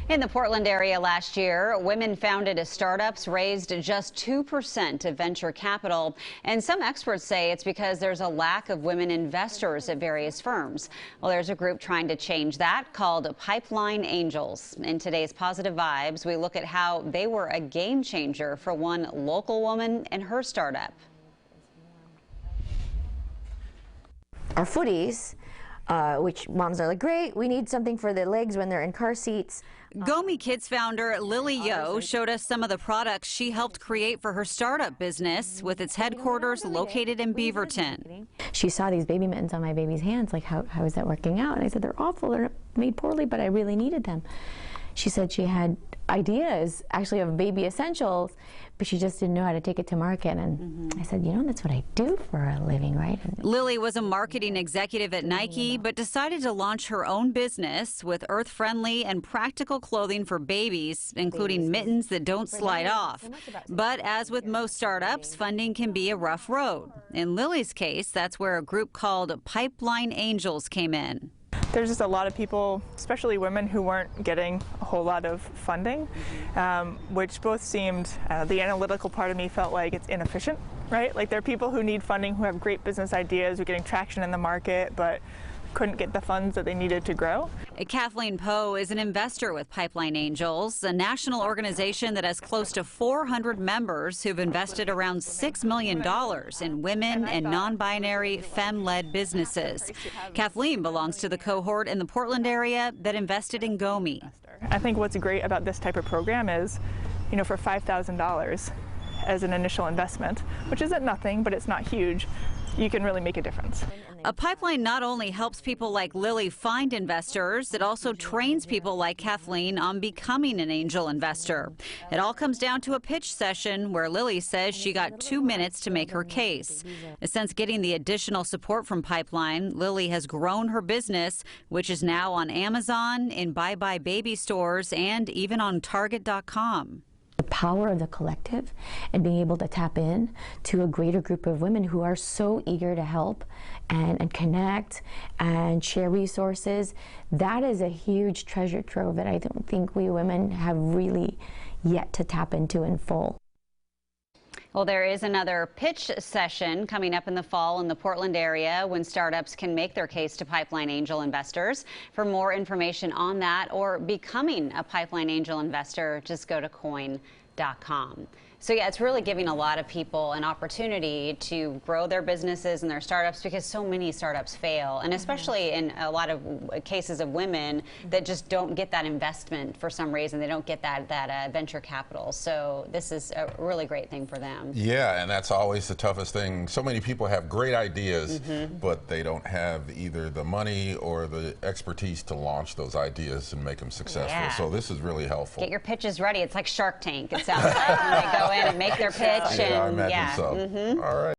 In the Portland area last year, women founded startups raised just 2% of venture capital. And some experts say it's because there's a lack of women investors at various firms. Well, there's a group trying to change that called Pipeline Angels. In today's Positive Vibes, we look at how they were a game changer for one local woman and her startup. Our footies, which moms are like, great, we need something for their legs when they're in car seats. Gomi Kids founder Lily Yo showed us some of the products she helped create for her startup business with its headquarters located in Beaverton. She saw these baby mittens on my baby's hands, like, how is that working out? And I said, they're awful, they're made poorly, but I really needed them. She said she had ideas, actually, of baby essentials, but she just didn't know how to take it to market. And I said, you know, that's what I do for a living, right? Lily was a marketing executive at Nike, but decided to launch her own business with earth-friendly and practical clothing for babies, including mittens that don't slide off. But as with most startups, funding can be a rough road. In Lily's case, that's where a group called Pipeline Angels came in. There's just a lot of people, especially women, who weren't getting a whole lot of funding, which both seemed, the analytical part of me felt like it's inefficient, right? Like, there are people who need funding, who have great business ideas, who are getting traction in the market, but couldn't get the funds that they needed to grow. Kathleen Poe is an investor with Pipeline Angels, a national organization that has close to 400 members who've invested around $6 million in women and non-binary, femme-led businesses. Kathleen belongs to the cohort in the Portland area that invested in Gomi. I think what's great about this type of program is, you know, for $5,000 as an initial investment, which isn't nothing, but it's not huge, you can really make a difference. A pipeline not only helps people like Lily find investors, it also trains people like Kathleen on becoming an angel investor. It all comes down to a pitch session where Lily says she got 2 minutes to make her case. Since getting the additional support from Pipeline, Lily has grown her business, which is now on Amazon, in buybuy BABY stores, and even on Target.com. The power of the collective and being able to tap in to a greater group of women who are so eager to help and connect and share resources, that is a huge treasure trove that I don't think we women have really yet to tap into in full. Well, there is another pitch session coming up in the fall in the Portland area when startups can make their case to Pipeline Angel investors. For more information on that or becoming a Pipeline Angel investor, just go to coin.com. So yeah, it's really giving a lot of people an opportunity to grow their businesses and their startups, because so many startups fail, and especially in a lot of cases of women that just don't get that investment for some reason. They don't get that venture capital. So this is a really great thing for them. Yeah, and that's always the toughest thing. So many people have great ideas, but they don't have either the money or the expertise to launch those ideas and make them successful. Yeah. So this is really helpful. Get your pitches ready. It's like Shark Tank, it sounds like, when they go in and make their pitch. Yeah, I imagine so. All right.